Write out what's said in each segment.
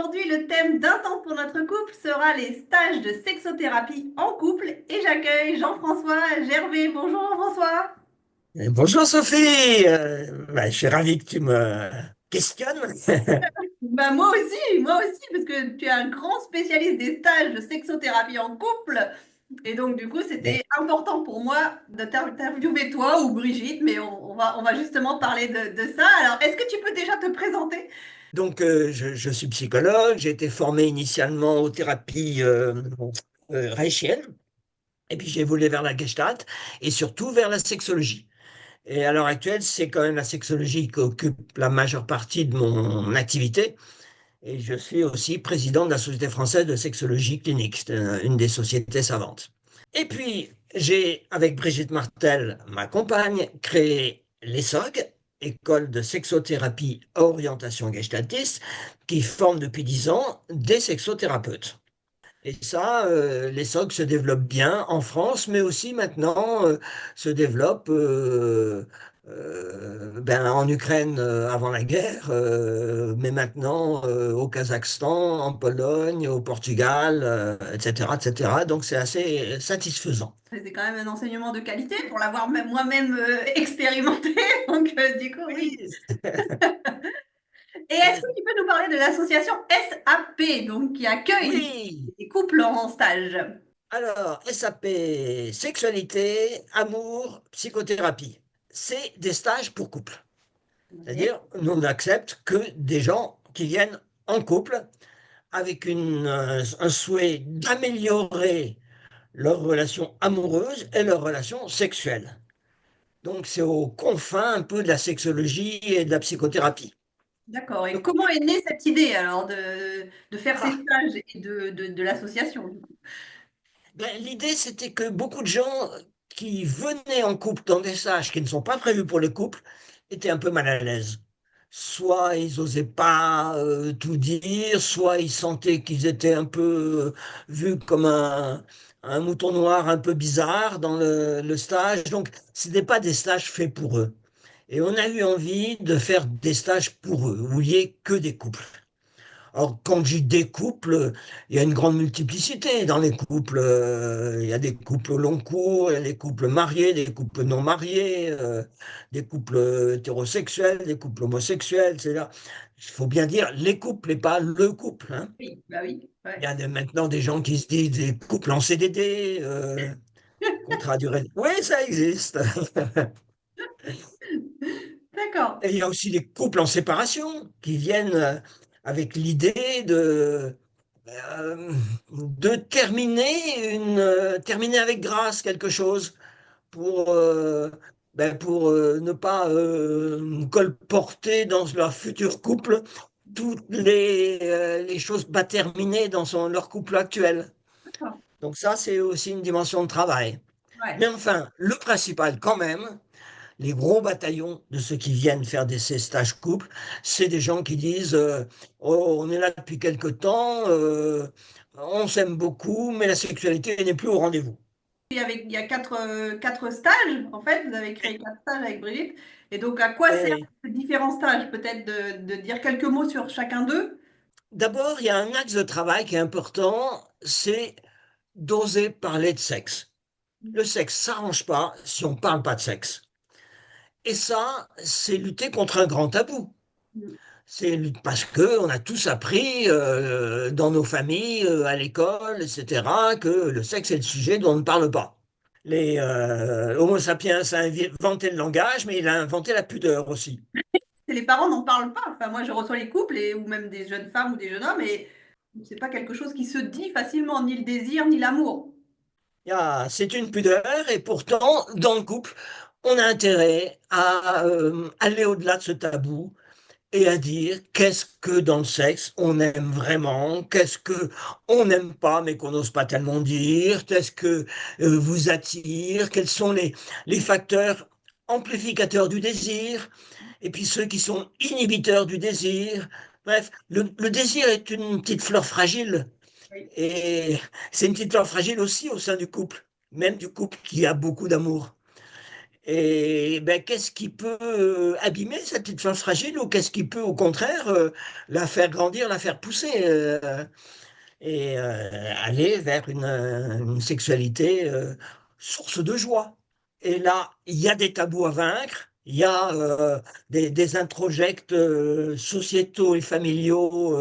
aujourd'hui, le thème d'un temps pour notre couple sera les stages de sexothérapie en couple et j'accueille Jean-François Gervais. Bonjour Jean-François. Bonjour Sophie. Je suis ravi que tu me questionnes. Bah, moi aussi, parce que tu es un grand spécialiste des stages de sexothérapie en couple. Et donc, du coup, c'était Mais, important pour moi de t'interviewer toi ou Brigitte, mais on va justement parler de ça. Alors, est-ce que tu peux déjà te présenter? je suis psychologue. J'ai été formé initialement aux thérapies reichiennes, et puis j'ai évolué vers la Gestalt et surtout vers la sexologie. Et à l'heure actuelle, c'est quand même la sexologie qui occupe la majeure partie de mon activité. Et je suis aussi président de la Société française de sexologie clinique, c'est une des sociétés savantes. Et puis, j'ai, avec Brigitte Martel, ma compagne, créé l'ESOG, École de sexothérapie orientation gestaltiste, qui forme depuis 10 ans des sexothérapeutes. Et ça, l'ESOG se développe bien en France, mais aussi maintenant se développe en Ukraine avant la guerre, mais maintenant au Kazakhstan, en Pologne, au Portugal, etc., etc. Donc c'est assez satisfaisant. C'est quand même un enseignement de qualité pour l'avoir même moi-même expérimenté. Donc, du coup, oui. Oui, Et est-ce que tu peux nous parler de l'association SAP, donc qui accueille oui. les couples en stage? Alors, SAP, sexualité, amour, psychothérapie. C'est des stages pour couples. Oui. C'est-à-dire, nous n'acceptons que des gens qui viennent en couple avec un souhait d'améliorer leur relation amoureuse et leur relation sexuelle. Donc, c'est aux confins un peu de la sexologie et de la psychothérapie. D'accord. Et Donc, comment est née cette idée alors de faire ces ah, stages et de l'association, du coup? l'idée, c'était que beaucoup de gens qui venaient en couple dans des stages qui ne sont pas prévus pour les couples étaient un peu mal à l'aise. Soit ils n'osaient pas tout dire, soit ils sentaient qu'ils étaient un peu vus comme un mouton noir un peu bizarre dans le stage. Donc, ce n'étaient pas des stages faits pour eux. Et on a eu envie de faire des stages pour eux, où il n'y ait que des couples. Alors, quand je dis des couples, il y a une grande multiplicité dans les couples. Il y a des couples au long cours, il y a des couples mariés, des couples non mariés, des couples hétérosexuels, des couples homosexuels, etc. Il faut bien dire les couples et pas le couple, hein. Oui, bah oui. Il y Ouais. a maintenant des gens qui se disent des couples en CDD, contrat à durée. Oui, ça existe. D'accord. Et il y a aussi les couples en séparation qui viennent avec l'idée euh, de terminer avec grâce quelque chose pour, ne pas colporter dans leur futur couple toutes les choses pas terminées dans leur couple actuel. D'accord. Donc ça, c'est aussi une dimension de travail. Ouais. Mais enfin, le principal quand même, les gros bataillons de ceux qui viennent faire ces stages couples, c'est des gens qui disent oh, on est là depuis quelque temps, on s'aime beaucoup, mais la sexualité n'est plus au rendez-vous. Il y a quatre stages, en fait. Vous avez créé quatre stages avec Brigitte. Et donc, à quoi servent Et ces différents stages? Peut-être de dire quelques mots sur chacun d'eux? d'abord, il y a un axe de travail qui est important, c'est d'oser parler de sexe. Le sexe ne s'arrange pas si on ne parle pas de sexe. Et ça, c'est lutter contre un grand tabou. C'est parce que on a tous appris dans nos familles, à l'école, etc., que le sexe est le sujet dont on ne parle pas. Les Homo sapiens a inventé le langage, mais il a inventé la pudeur aussi. Les parents n'en parlent pas. Enfin, moi, je reçois les couples, ou même des jeunes femmes ou des jeunes hommes, et c'est pas quelque chose qui se dit facilement, ni le désir, ni l'amour. C'est une pudeur, et pourtant, dans le couple, on a intérêt à aller au-delà de ce tabou et à dire qu'est-ce que dans le sexe on aime vraiment, qu'est-ce que on n'aime pas mais qu'on n'ose pas tellement dire, qu'est-ce que vous attire, quels sont les facteurs amplificateurs du désir, et puis ceux qui sont inhibiteurs du désir. Bref, le désir est une petite fleur fragile, Oui. et c'est une petite fleur fragile aussi au sein du couple, même du couple qui a beaucoup d'amour. Et ben, qu'est-ce qui peut abîmer cette petite fleur fragile ou qu'est-ce qui peut au contraire la faire grandir, la faire pousser et aller vers une sexualité source de joie. Et là, il y a des tabous à vaincre, il y a des introjects sociétaux et familiaux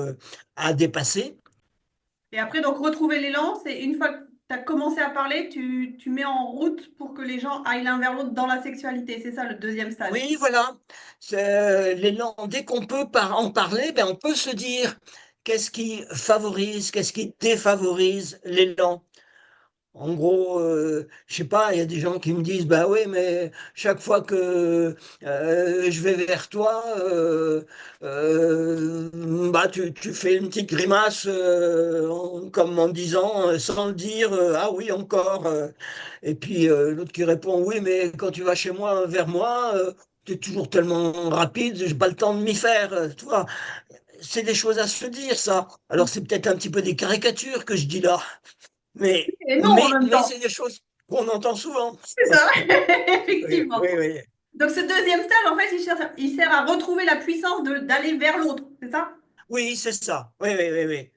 à dépasser. Et après, donc, retrouver l'élan, c'est une fois que tu as commencé à parler, tu mets en route pour que les gens aillent l'un vers l'autre dans la sexualité. C'est ça le deuxième stage. Oui, voilà. L'élan, dès qu'on peut en parler, ben on peut se dire qu'est-ce qui favorise, qu'est-ce qui défavorise l'élan. En gros, je sais pas, il y a des gens qui me disent, bah oui, mais chaque fois que je vais vers toi, bah tu fais une petite grimace comme en disant, sans le dire, ah oui, encore. Et puis l'autre qui répond, oui, mais quand tu vas chez moi, vers moi, tu es toujours tellement rapide, j'ai pas le temps de m'y faire. Tu vois, c'est des choses à se dire, ça. Alors c'est peut-être un petit peu des caricatures que je dis là. Mais, Et non, en même mais temps. c'est des choses qu'on entend souvent. C'est ça, Oui, effectivement. oui, oui. Donc, ce deuxième stage, en fait, il sert à retrouver la puissance d'aller vers l'autre. C'est ça? Oui, c'est ça. Oui, oui, oui, oui.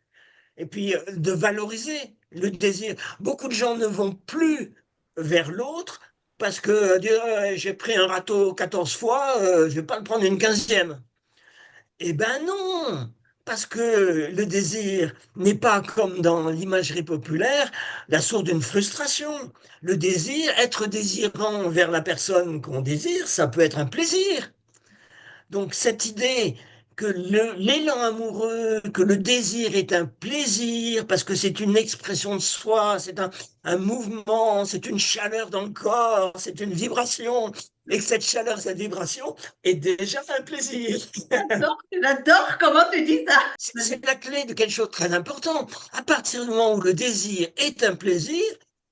Et puis, de valoriser le désir. Beaucoup de gens ne vont plus vers l'autre parce que dire, j'ai pris un râteau 14 fois, je vais pas le prendre une 15e. Eh ben non, parce que le désir n'est pas comme dans l'imagerie populaire la source d'une frustration. Le désir, être désirant vers la personne qu'on désire, ça peut être un plaisir. Donc cette idée que l'élan amoureux, que le désir est un plaisir, parce que c'est une expression de soi, c'est un mouvement, c'est une chaleur dans le corps, c'est une vibration, et que cette chaleur, cette vibration est déjà un plaisir. J'adore comment tu dis ça. C'est la clé de quelque chose de très important. À partir du moment où le désir est un plaisir,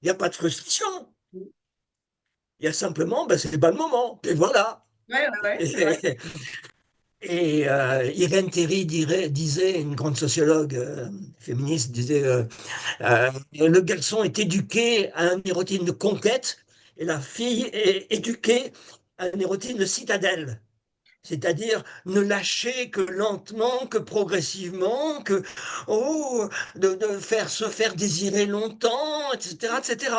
il n'y a pas de frustration. Il y a simplement, ben, c'est pas le moment. Et voilà. Ouais, ouais, ouais, c'est vrai. Et Irène Théry disait, une grande sociologue féministe, disait le garçon est éduqué à un érotisme de conquête et la fille est éduquée à un érotisme de citadelle. C'est-à-dire ne lâcher que lentement, que progressivement, que oh, de faire se faire désirer longtemps, etc., etc.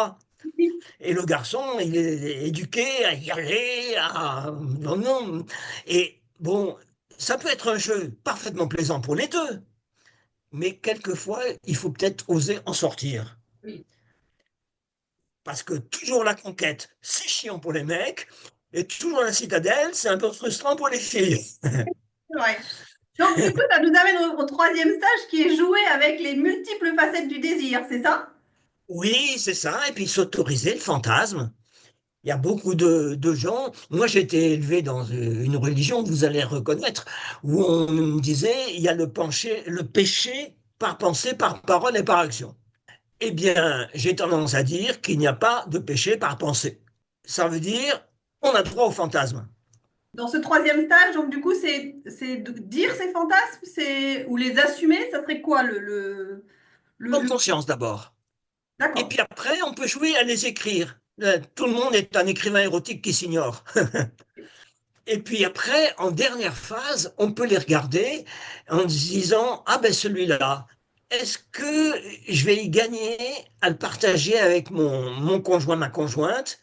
Et le garçon, il est éduqué à y aller, à non, non. Et bon, ça peut être un jeu parfaitement plaisant pour les deux, mais quelquefois, il faut peut-être oser en sortir. Oui. Parce que toujours la conquête, c'est chiant pour les mecs, et toujours la citadelle, c'est un peu frustrant pour les filles. Ouais. Donc, du coup, ça nous amène au troisième stage qui est jouer avec les multiples facettes du désir, c'est ça? Oui, c'est ça, et puis s'autoriser le fantasme. Il y a beaucoup de gens. Moi, j'ai été élevé dans une religion que vous allez reconnaître, où on me disait il y a le péché par pensée, par parole et par action. Eh bien, j'ai tendance à dire qu'il n'y a pas de péché par pensée. Ça veut dire on a droit au fantasme. Dans ce troisième stage, donc du coup, c'est de dire ces fantasmes, ou les assumer, ça serait quoi Prendre le- conscience d'abord. Et D'accord. puis après, on peut jouer à les écrire. Tout le monde est un écrivain érotique qui s'ignore. Et puis après, en dernière phase, on peut les regarder en se disant, ah ben celui-là, est-ce que je vais y gagner à le partager avec mon conjoint, ma conjointe,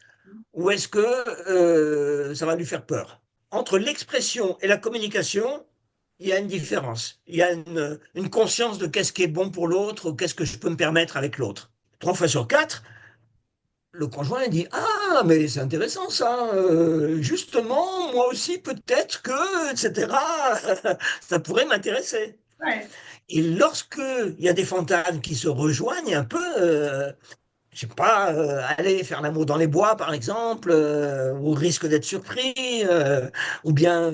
ou est-ce que ça va lui faire peur? Entre l'expression et la communication, il y a une différence. Il y a une conscience de qu'est-ce qui est bon pour l'autre, ou qu'est-ce que je peux me permettre avec l'autre. 3 fois sur 4, le conjoint dit ah, mais c'est intéressant ça, justement, moi aussi peut-être que, etc., ça pourrait m'intéresser. Ouais. Et lorsque il y a des fantasmes qui se rejoignent un peu, je sais pas, aller faire l'amour dans les bois par exemple, au risque d'être surpris, ou bien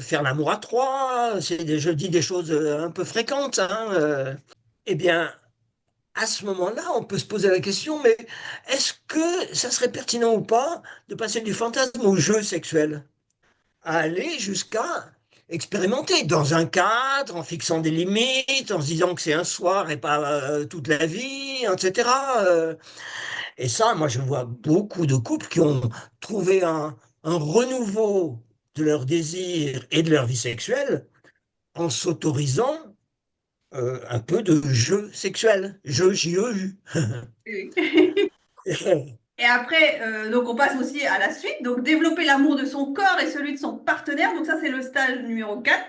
faire l'amour à trois, je dis des choses un peu fréquentes, hein, eh bien, à ce moment-là, on peut se poser la question, mais est-ce que ça serait pertinent ou pas de passer du fantasme au jeu sexuel, à aller jusqu'à expérimenter dans un cadre, en fixant des limites, en se disant que c'est un soir et pas toute la vie, etc. Et ça, moi, je vois beaucoup de couples qui ont trouvé un renouveau de leur désir et de leur vie sexuelle en s'autorisant un peu de jeu sexuel, jeu J-E-U. Oui. Et après, donc on passe aussi à la suite, donc développer l'amour de son corps et celui de son partenaire. Donc ça, c'est le stage numéro 4.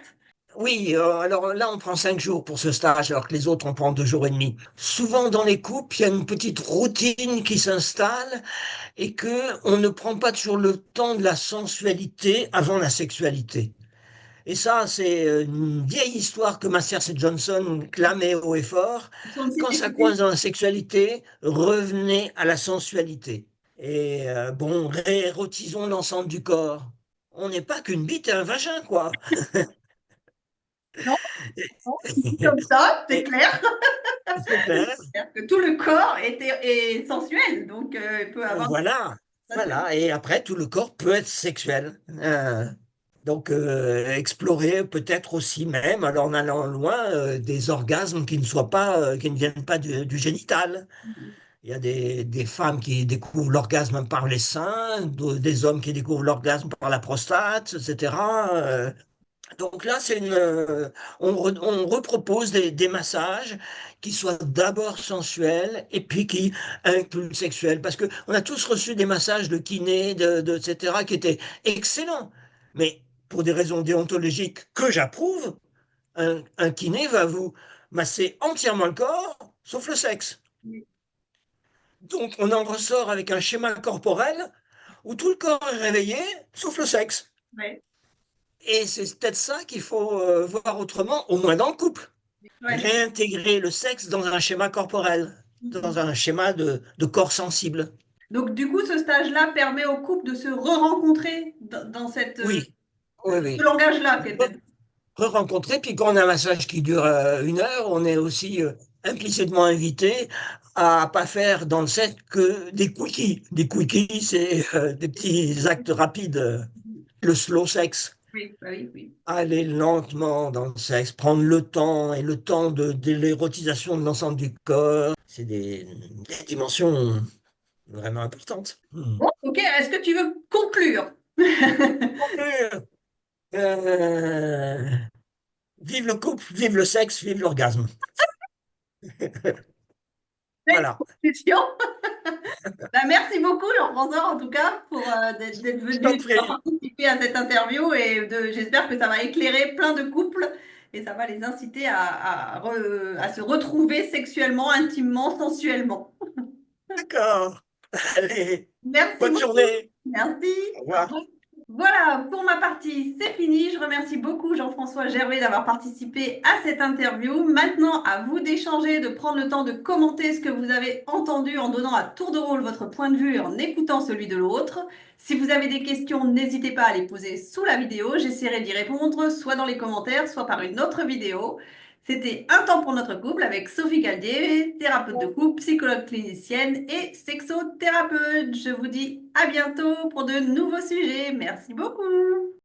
Oui, alors là, on prend 5 jours pour ce stage, alors que les autres, on prend 2 jours et demi. Souvent, dans les couples, il y a une petite routine qui s'installe et que on ne prend pas toujours le temps de la sensualité avant la sexualité. Et ça, c'est une vieille histoire que Masterson Johnson clamait haut et fort. Ils sont aussi Quand ça écoutés. coince dans la sexualité, revenez à la sensualité. Et bon, réérotisons l'ensemble du corps. On n'est pas qu'une bite et un vagin, quoi. Non, non, dit comme ça, c'est Et clair. c'est clair. C'est-à-dire que tout le corps est sensuel, donc il peut avoir Voilà, une sensation. voilà. Et après, tout le corps peut être sexuel. Donc, explorer peut-être aussi même, alors en allant loin, des orgasmes qui ne soient pas, qui ne viennent pas du génital. Il y a des femmes qui découvrent l'orgasme par les seins, des hommes qui découvrent l'orgasme par la prostate, etc. Donc là, on repropose des massages qui soient d'abord sensuels et puis qui incluent le sexuel. Parce qu'on a tous reçu des massages de kiné, etc., qui étaient excellents. Mais pour des raisons déontologiques que j'approuve, un kiné va vous masser entièrement le corps, sauf le sexe. Oui, Donc on en ressort avec un schéma corporel où tout le corps est réveillé, sauf le sexe. ouais, Et c'est peut-être ça qu'il faut voir autrement, au moins dans le couple. ouais. Réintégrer le sexe dans un schéma corporel, dans un schéma de corps sensible. Donc du coup, ce stage-là permet au couple de se re-rencontrer dans cette, Oui, oui, ce oui. langage-là. Re-rencontrer, puis quand on a un massage qui dure 1 heure, on est aussi implicitement invité à pas faire dans le set que des quickies. Des quickies, c'est des petits actes rapides, le slow sex. Oui, bah oui, oui. Aller lentement dans le sexe, prendre le temps et le temps de l'érotisation de l'ensemble du corps, c'est des dimensions vraiment importantes. Bon, ok, est-ce que tu veux conclure? Conclure. Euh, vive le couple, vive le sexe, vive l'orgasme. Belle Voilà. conclusion. Bah, merci beaucoup, Jean-François, en tout cas, pour d'être Je t'en venu prie. participer à cette interview et j'espère que ça va éclairer plein de couples et ça va les inciter à se retrouver sexuellement, intimement, sensuellement. D'accord. Allez, Merci bonne beaucoup. journée. Merci. Au Au revoir. revoir. Voilà, pour ma partie, c'est fini. Je remercie beaucoup Jean-François Gervais d'avoir participé à cette interview. Maintenant, à vous d'échanger, de prendre le temps de commenter ce que vous avez entendu en donnant à tour de rôle votre point de vue et en écoutant celui de l'autre. Si vous avez des questions, n'hésitez pas à les poser sous la vidéo. J'essaierai d'y répondre soit dans les commentaires, soit par une autre vidéo. C'était Un temps pour notre couple avec Sophie Caldier, thérapeute de couple, psychologue clinicienne et sexothérapeute. Je vous dis à bientôt pour de nouveaux sujets. Merci beaucoup.